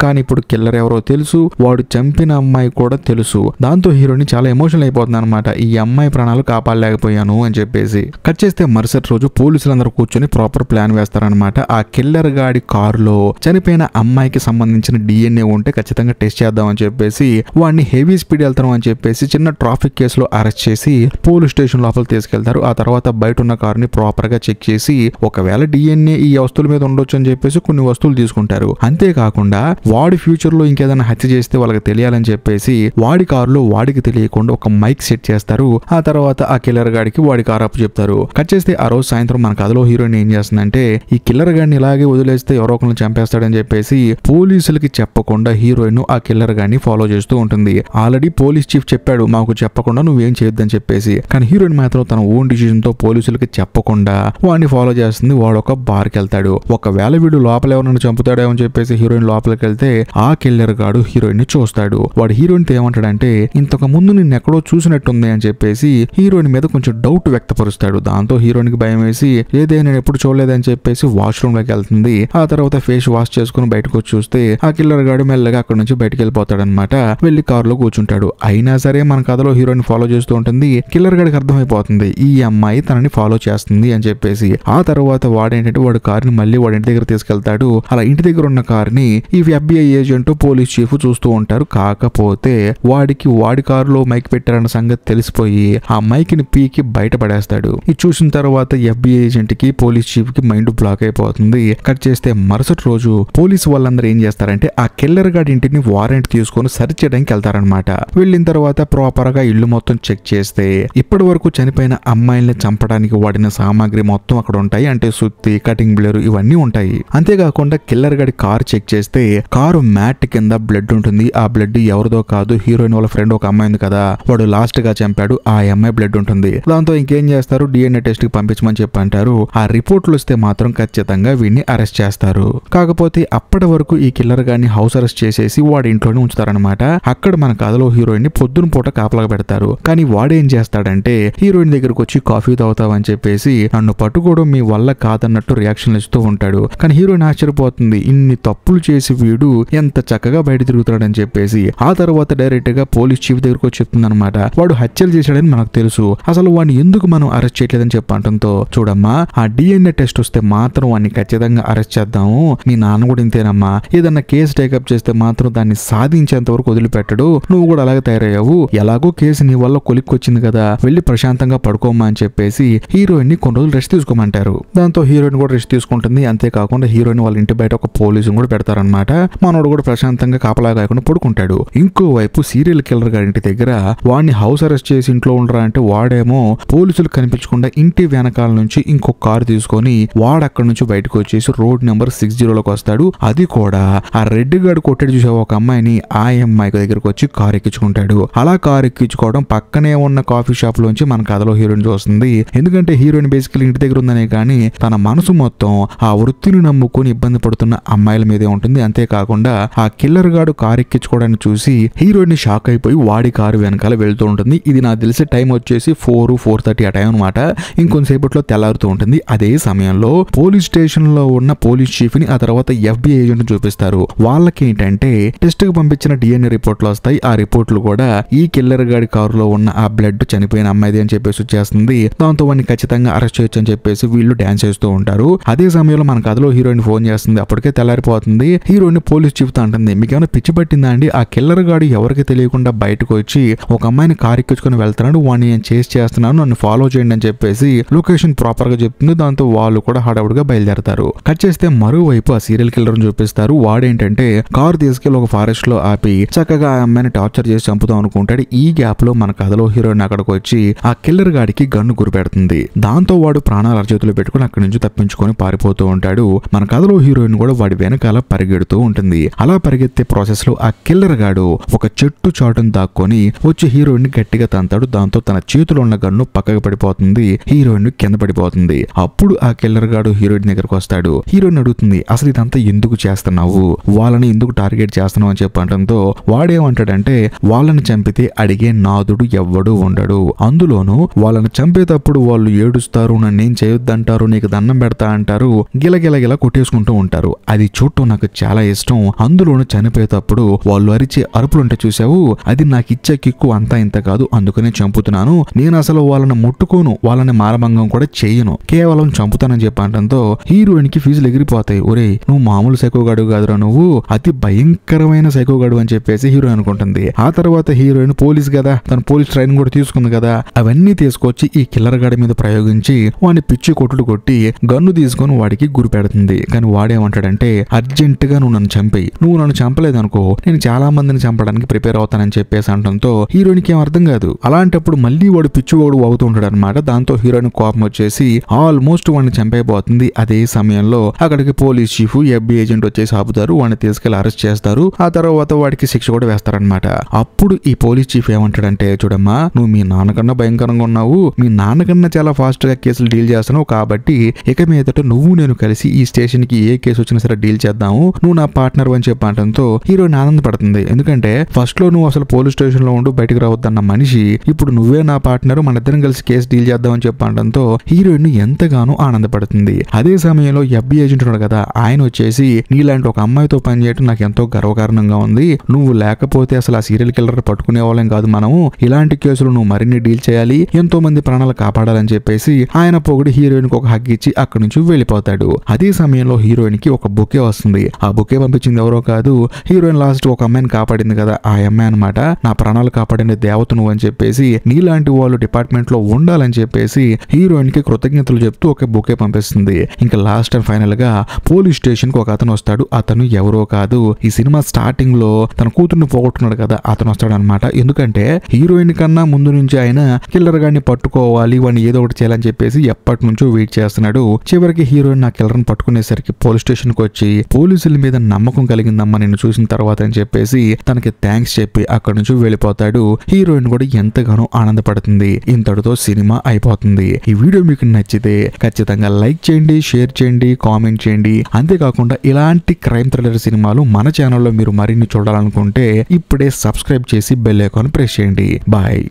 కానీ ఇప్పుడు కిల్లర్ ఎవరో తెలుసు, వాడు చంపిన అమ్మాయి కూడా తెలుసు. దాంతో హీరోయిన్ చాలా ఎమోషనల్ అయిపోతుంది అనమాట. ఈ అమ్మాయి ప్రాణాలు కాపాడలేకపోయాను అని చెప్పేసి. కట్ చేస్తే మరుసటి రోజు పోలీసులందరూ కూర్చొని ప్రాపర్ ప్లాన్ వేస్తారనమాట. ఆ కిల్లర్ గాడి కారులో చనిపోయిన అమ్మాయికి సంబంధించిన DNA ఉంటే ఖచ్చితంగా టెస్ట్ చేద్దామని చెప్పేసి వాడిని హెవీ స్పీడ్ వెళ్తాం అని చెప్పేసి చిన్న ట్రాఫిక్ కేసులో అరెస్ట్ చేసి పోలీస్ స్టేషన్ లోపల తీసుకెళ్తారు. ఆ తర్వాత బయట ఉన్న కారుని ప్రాపర్ గా చెక్ చేసి ఒకవేళ DNA ఈ వస్తువుల మీద ఉండొచ్చు అని చెప్పేసి కొన్ని వస్తువులు తీసుకుంటారు. అంతేకాకుండా వాడి ఫ్యూచర్ లో ఇంకేదైనా హత్య చేస్తే వాళ్ళకి తెలియాలని చెప్పేసి వాడి కారులో వాడికి తెలియకుండా ఒక మైక్ సెట్ చేస్తారు. ఆ తర్వాత ఆ కిల్లర్ గాడికి వాడి కారు అప్పు చెప్తారు. కట్ చేస్తే ఆ రోజు సాయంత్రం మన కథలో హీరోయిన్ ఏం చేస్తుందంటే ఈ కిల్లర్ గాడిని ఇలాగే వదిలేస్తే ఎవరో ఒకరిని చంపేస్తాడని చెప్పేసి పోలీసులకి చెప్పకుండా హీరోయిన్ ఆ కిల్లర్ గాడిని ఫాలో చేస్తూ ఉంటుంది. ఆల్రెడీ పోలీస్ చీఫ్ చెప్పాడు మాకు చెప్పకుండా నువ్వేం చేయొద్దని చెప్పేసి. కానీ హీరోయిన్ మాత్రం తన ఓన్ డిసిజన్ తో పోలీసులకి చెప్పకుండా వాడిని ఫాలో చేస్తుంది. వాడు ఒక బార్ కి వెళ్తాడు. ఒకవేళ వీడు లోపల ఎవరైనా చంపుతాడేమో అని చెప్పేసి హీరోయిన్ లోపలికి వెళ్తే ఆ కిల్లర్ గాడు హీరోయిన్ ని చూస్తాడు. వాడు హీరోయిన్ తో ఏమంటాడంటే ఇంతకు ముందు నిన్ను ఎక్కడో చూసినట్టుంది అని చెప్పేసి హీరోయిన్ మీద కొంచెం డౌట్ వ్యక్తపరుస్తాడు. దాంతో హీరోయిన్ కి భయం వేసి లేదే నేను ఎప్పుడు చూడలేదని చెప్పేసి వాష్రూమ్ లోకి వెళ్తుంది. ఆ తర్వాత ఫేస్ వాష్ చేసుకుని బయటకు వచ్చి చూస్తే ఆ కిల్లర్ గాడు మెల్లగా అక్కడ నుంచి బయటకు వెళ్ళిపోతాడనమాట. వెళ్లి కారులో కూర్చుంటాడు. అయినా సరే మన కథలో హీరోయిన్ ఫాలో చేస్తూ ఉంటుంది. కిల్లర్ గాడికి అర్థమైపోతుంది ఈ అమ్మాయి తనని ఫాలో చేస్తుంది అని చెప్పేసి. ఆ తర్వాత వాడేంటంటే వాడు కారుని మళ్ళీ వాడి ఇంటి దగ్గర తీసుకెళ్తాడు. అలా ఇంటి దగ్గర ఉన్న కారుని ఈ FBI ఏజెంట్ పోలీస్ చీఫ్ చూస్తూ ఉంటారు. కాకపోతే వాడి కారులో మైక్ పెట్టారన్న సంగతి తెలిసిపోయి ఆ మైక్ ని పీకి బయట పడేస్తాడు. ఇది చూసిన తర్వాత FBI ఏజెంట్ కి పోలీస్ చీఫ్ కి మైండ్ బ్లాక్ అయిపోతుంది. కట్ చేస్తే మరుసటి రోజు పోలీసు వాళ్ళందరూ ఏం చేస్తారంటే ఆ కిల్లర్ గాడి ఇంటిని వారెంట్ తీసుకొని సర్చ్ చేయడానికి వెళ్తారనమాట. వెళ్ళిన తర్వాత ప్రాపర్ గా ఇల్లు మొత్తం చెక్ చేస్తే ఇప్పటి వరకు చనిపోయిన అమ్మాయిల్ని చంపడానికి వాడిన సామాగ్రి మొత్తం అక్కడ ఉంటాయి. అంటే సుత్తి, కటింగ్ బ్లేడ్ ఇవన్నీ ఉంటాయి. అంతేకాకుండా కిల్లర్ గాడి కారు చెక్ చేస్తే కారు మ్యాట్ కింద బ్లడ్ ఉంటుంది. ఆ బ్లడ్ ఎవరిదో కాదు, హీరోయిన్ వాళ్ళ ఫ్రెండ్ ఒక అమ్మాయి ఉంది కదా, వాడు లాస్ట్ గా చంపాడు, ఆ అమ్మాయి బ్లడ్ ఉంటుంది. దాంతో ఇంకేం చేస్తారు, DNA టెస్ట్ కి పంపించమని చెప్పి అంటారు. ఆ రిపోర్ట్లు వస్తే మాత్రం ఖచ్చితంగా వీడిని అరెస్ట్ చేస్తారు. కాకపోతే అప్పటి వరకు ఈ కిల్లర్ గాడిని హౌస్ అరెస్ట్ చేసేసి వాడి ఇంట్లోనే ఉంచుతారనమాట. అక్కడ మన కథలో హీరోయిన్ ని పొద్దున పూట కాపలాగా పెడతారు. కానీ వాడేం చేస్తాడంటే హీరోయిన్ దగ్గరకు వచ్చి కాఫీ తాగుతావని చెప్పేసి నన్ను పట్టుకోవడం మీ వల్ల కాదన్నట్టు రియాక్షన్ ఇస్తూ ఉంటాడు. కానీ హీరోయిన్ ఆశ్చర్యపోతుంది, ఇన్ని తప్పులు చేసి వీడు ఎంత చక్కగా బయట తిరుగుతాడని చెప్పేసి. ఆ తర్వాత డైరెక్ట్ గా పోలీస్ చీఫ్ దగ్గరకు వచ్చి చెప్తుంది అనమాట, వాడు హత్యలు చేశాడని మనకు తెలుసు, అసలు వాడిని ఎందుకు మనం అరెస్ట్ చేయట్లేదని చెప్పంటంతో చూడమ్మా ఆ DNA టెస్ట్ వస్తే మాత్రం వాడిని ఖచ్చితంగా అరెస్ట్ చేద్దాము, మీ నాన్న కూడా ఇంతేనమ్మా, ఏదన్నా కేసు టేకప్ చేస్తే మాత్రం దాన్ని సాధించేంత వరకు వదిలిపెట్టడు, నువ్వు కూడా అలాగే తయారయ్యావు, ఎలాగో కేసు నీ వల్ల కొలిక్కొచ్చింది కదా, వెళ్ళి ప్రశాంతంగా పడుకోమా అని చెప్పేసి హీరోయిన్ ని కొన్ని రోజులు రెస్ట్ తీసుకోమంటారు. దాంతో హీరోయిన్ కూడా రెస్ట్ తీసుకుంటుంది. అంతేకాకుండా హీరోయిన్ వాళ్ళ ఇంటి బయట ఒక పోలీసుని కూడా పెడతారనమాట. మనోడు కూడా ప్రశాంతంగా కాపలా కాకుండా పడుకుంటాడు. ఇంకోవైపు సీరియల్ కిల్లర్ గారి ఇంటి దగ్గర వాడిని హౌస్ అరెస్ట్ చేసి ఇంట్లో ఉండరా అంటే వాడేమో పోలీసులు కనిపించకుండా ఇంటి వెనకాల నుంచి ఇంకొక కారు తీసుకొని వాడు అక్కడ నుంచి బయటకు వచ్చేసి రోడ్ నెంబర్ 60లోకి వస్తాడు. అది కూడా ఆ రెడ్ గార్డ్ కొట్టాడు చూసే ఒక అమ్మాయిని, ఆ అమ్మాయి దగ్గరకు వచ్చి కారు ఎక్కించుకుంటాడు. అలా కారు ఎక్కించుకోవడం పక్కనే ఉన్న కాఫీ షాప్ లోంచి మన కథలో హీరోయిన్ చూస్తుంది. ఎందుకంటే హీరోయిన్ బేసికలీ ఇంటి దగ్గర ఉందనే కానీ తన మనసు మొత్తం ఆ వృత్తిని నమ్ముకుని ఇబ్బంది పడుతున్న అమ్మాయిల మీదే ఉంటుంది. అంతేకాకుండా ఆ కిల్లర్ గాడు కారు ఎక్కించుకోవడాన్ని చూసి హీరోయిన్ షాక్ అయిపోయి వాడి కారు వెనకాల వెళ్తూ ఉంటుంది. ఇది నాకు తెలిసే టైం వచ్చేసి 4:30 ఆ టైం అనమాట. ఇంకొంతసేపట్లో తెల్లారుతూ ఉంటుంది. అదే సమయంలో పోలీస్ స్టేషన్ లో ఉన్న పోలీస్ చీఫ్ ని ఆ తర్వాత FBI ఏజెంట్ చూపిస్తారు. వాళ్ళకి ఏంటంటే టెస్ట్ కి పంపించిన DNA రిపోర్ట్లు వస్తాయి. ఆ రిపోర్ట్లు కూడా ఈ కిల్లర్ గాడి కారులో ఉన్న ఆ బ్లడ్ చనిపోయిన అమ్మాయిది అని చెప్పేసి వచ్చేస్తుంది. దాంతో వాడిని ఖచ్చితంగా అరెస్ట్ చేయొచ్చు అని చెప్పేసి వీళ్ళు డాన్స్ చేస్తూ ఉంటారు. అదే సమయంలో మన కథలో హీరోయిన్ ఫోన్ చేస్తుంది. అప్పటికే తెల్లారిపోతుంది. హీరోయిన్ పోలీస్ చీఫ్ తో అంటుంది, మీకేమైనా పిచ్చి పట్టిందా అండి, ఆ కిల్లర్ గాడు ఎవరికి తెలియకుండా బయటకు వచ్చి ఒక అమ్మాయిని కారు ఎక్కించుకుని వెళ్తున్నాడు, వాడిని నేను చేసి చేస్తున్నాను, నన్ను ఫాలో చేయండి అని చెప్పేసి లొకేషన్ ప్రాపర్ గా చెప్తుంది. దాంతో వాళ్ళు కూడా హడావుడిగా బయలుదేరతారు. కట్ చేస్తే మరోవైపు ఆ సీరియల్ కిల్లర్ చూపిస్తారు. వాడేంటంటే కారు తీసుకెళ్లి ఒక ఫారెస్ట్ లో ఆపి చక్కగా ఆ అమ్మాయిని టార్చర్ చేసి చంపుతాం అనుకుంటాడు. ఈ గ్యాప్ లో మన కథలో హీరోయిన్ అక్కడికి వచ్చి ఆ కిల్లర్ గాడికి గన్ను గురిపెడుతుంది. దాంతో వాడు ప్రాణాల అరచేతులు పెట్టుకుని అక్కడి నుంచి తప్పించుకొని పారిపోతూ ఉంటాడు. మన కథలో హీరోయిన్ కూడా వాడి వెనకాల పరిగెడుతూ ఉంటుంది. అలా పరిగెత్తే ప్రాసెస్ లో ఆ కిల్లర్ గాడు ఒక చెట్టు చాటును దాక్కొని వచ్చి హీరోయిన్ ని గట్టిగా తంతాడు. దాంతో తన చేతిలో ఉన్న గన్ను పక్కకు పడిపోతుంది. హీరోయిన్ కింద పడిపోతుంది. అప్పుడు ఆ కిల్లర్ గాడు హీరోయిన్ దగ్గరకు వస్తాడు. హీరోయిన్ అడుగుతుంది, అసలు ఇదంతా ఎందుకు చేస్తున్నావు, వాళ్ళని ఎందుకు టార్గెట్ చేస్తున్నావు అని చెప్పడంతో వాడేమంటాడంటే వాళ్ళని చంపితే అడిగే నాదుడు ఎవ్వడు ఉండడు, అందులోనూ వాళ్ళని చంపేటప్పుడు వాళ్ళు ఏడుస్తారు, నన్నేం చేయొద్దంటారు, నీకు నీకు దండం పెడతా అంటారు, గిలగిలగిల కొట్టేసుకుంటూ ఉంటారు. అది చూడటం నాకు చాలా ఇష్టం. అందులోనూ చనిపోయేటప్పుడు వాళ్ళు అరిచే అరుపులుంటే చూసావు, అది నాకు ఇచ్చే కిక్కు అంతా ఇంత కాదు, అందుకనే చంపుతున్నాను. నేను అసలు వాళ్ళని ముట్టుకోను, వాళ్ళని మారభంగం కూడా చేయను, కేవలం చంపుతానని చెప్పి అనడంతో హీరోయిన్ కి ఫీజులు ఎగిరిపోతాయి. ఒరే నువ్వు మామూలు సైకోగాడు కాదురా, నువ్వు అతి భయంకరమైన సైకోగాడు అని చెప్పేసి హీరోయిన్ అనుకుంటుంది. ఆ తర్వాత హీరోయిన్ పోలీస్ కదా, తన పోలీస్ ట్రైనింగ్ కూడా తీసుకుంది కదా, అవన్నీ తీసుకొచ్చి ఈ కిల్లర్ గాడి మీద ప్రయోగించి వాడిని పిచ్చి కొట్టుడు కొట్టి గన్ను తీసుకొని వాడికి గురి పెడుతుంది. కానీ వాడేమంటాడంటే అర్జెంట్ గా నువ్వు నన్ను చంపేయి, నువ్వు నన్ను చంపలేదనుకో నేను చాలా మందిని చంపడానికి ప్రిపేర్ అవుతానని చెప్పేసి అనడంతో హీరోయిన్ కి ఏం అర్థం కాదు. అలాంటప్పుడు మళ్ళీ వాడు పిచ్చివాడు అవుతుంటాడు అనమాట. దాంతో హీరోయిన్ కోపం వచ్చేసి ఆల్మోస్ట్ వాడిని చంపైపోతుంది. అదే సమయంలో అక్కడికి పోలీస్ చీఫ్ FBI ఏజెంట్ వచ్చేసి ఆపుతారు, వాడిని తీసుకెళ్లి అరెస్ట్ చేస్తారు. ఆ తర్వాత వాడికి శిక్ష కూడా వేస్తారనమాట. అప్పుడు ఈ పోలీస్ చీఫ్ ఏమంటాడంటే, చూడమ్మా నువ్వు మీ నాన్నకన్నా భయంకరంగా ఉన్నావు, మీ నాన్నకన్నా చాలా ఫాస్ట్ గా కేసులు డీల్ చేస్తున్నావు, కాబట్టి ఇక మీదట నువ్వు నేను కలిసి ఈ స్టేషన్ కి ఏ కేసు వచ్చినా సరే డీల్ చేద్దాము, నువ్వు నా పార్ట్నర్ అని చెప్పడంతో హీరోయిన్ ఆనందపడుతుంది. ఎందుకంటే ఫస్ట్ లో నువ్వు అసలు పోలీస్ స్టేషన్ లో ఉండు బయటకు రావద్దన్న మనిషి ఇప్పుడు నువ్వే నా పార్ట్నర్, మన ఇద్దరం కలిసి కేసు డీల్ చేద్దామని చెప్పడంతో హీరోయిన్ ఎంతగానో ఆనందపడుతుంది. అదే సమయంలో FBI ఏజెంట్ ఉన్నాడు కదా, ఆయన వచ్చేసి నీలాంటి ఒక అమ్మాయితో పనిచేయడం నాకు ఎంతో గర్వకారణంగా ఉంది, నువ్వు లేకపోతే అసలు ఆ సీరియల్ కిల్లర్ పట్టుకునే వాళ్ళం కాదు మనము, ఇలాంటి కేసులు నువ్వు మరిన్ని డీల్ చేయాలి, ఎంతో మంది ప్రాణాలు కాపాడాలని చెప్పేసి ఆయన పొగిడి హీరోయిన్ కి ఒక హగ్ ఇచ్చి అక్కడి నుంచి వెళ్ళిపోతాడు. అదే సమయంలో హీరోయిన్ కి ఒక బుకే వస్తుంది. ఆ బుకే పంపించింది ఎవరో కాదు, హీరోయిన్ లాస్ట్ ఒక అమ్మాయిని కాపాడింది కదా ఆ అమ్మాయి అనమాట. నా ప్రాణాలు కాపాడిన దేవత నువ్వు అని చెప్పేసి, నీలాంటి వాళ్ళు డిపార్ట్మెంట్ లో ఉండాలని చెప్పేసి హీరోయిన్ కి కృతజ్ఞతలు చెప్తూ ఒక బుకే పంపిస్తుంది. ఇంకా లాస్ట్ అండ్ ఫైనల్ గా పోలీస్ స్టేషన్ కి ఒక అతను వస్తాడు. అతను ఎవరో కాదు, ఈ సినిమా స్టార్టింగ్ లో తన కూతుర్ని పోగొట్టున్నాడు కదా అతను వస్తాడు అనమాట. ఎందుకంటే హీరోయిన్ కన్నా ముందు నుంచి ఆయన కిల్లర్ గాడిని పట్టుకోవాలి, వాడిని ఏదో ఒకటి చేయాలని చెప్పేసి ఎప్పటి నుంచో వెయిట్ చేస్తున్నాడు. చివరికి హీరోయిన్ నా కిల్లర్ ని పట్టుకునేసరికి పోలీస్ స్టేషన్ కి వచ్చి పోలీసుల మీద నమ్మకం కలిగిందమ్మా నిన్ను చూసిన తర్వాత అని చెప్పేసి తనకి థ్యాంక్స్ చెప్పి అక్కడి నుంచి వెళ్ళిపోతాడు. హీరోయిన్ కూడా ఎంతగానో ఆనందపడుతుంది. ఇంతటితో సినిమా అయిపోతుంది. ఈ వీడియో మీకు నచ్చితే ఖచ్చితంగా లైక్ చేయండి, షేర్ చేయండి, కామెంట్ చేయండి. అంతేకాకుండా ఇలాంటి క్రైమ్ థ్రిల్లర్ సినిమాలు మన ఛానల్లో మీరు మరిన్ని చూడాలనుకుంటే ఇప్పుడే సబ్స్క్రైబ్ చేసి బెల్ ఐకాన్ ప్రెస్ చేయండి. బాయ్.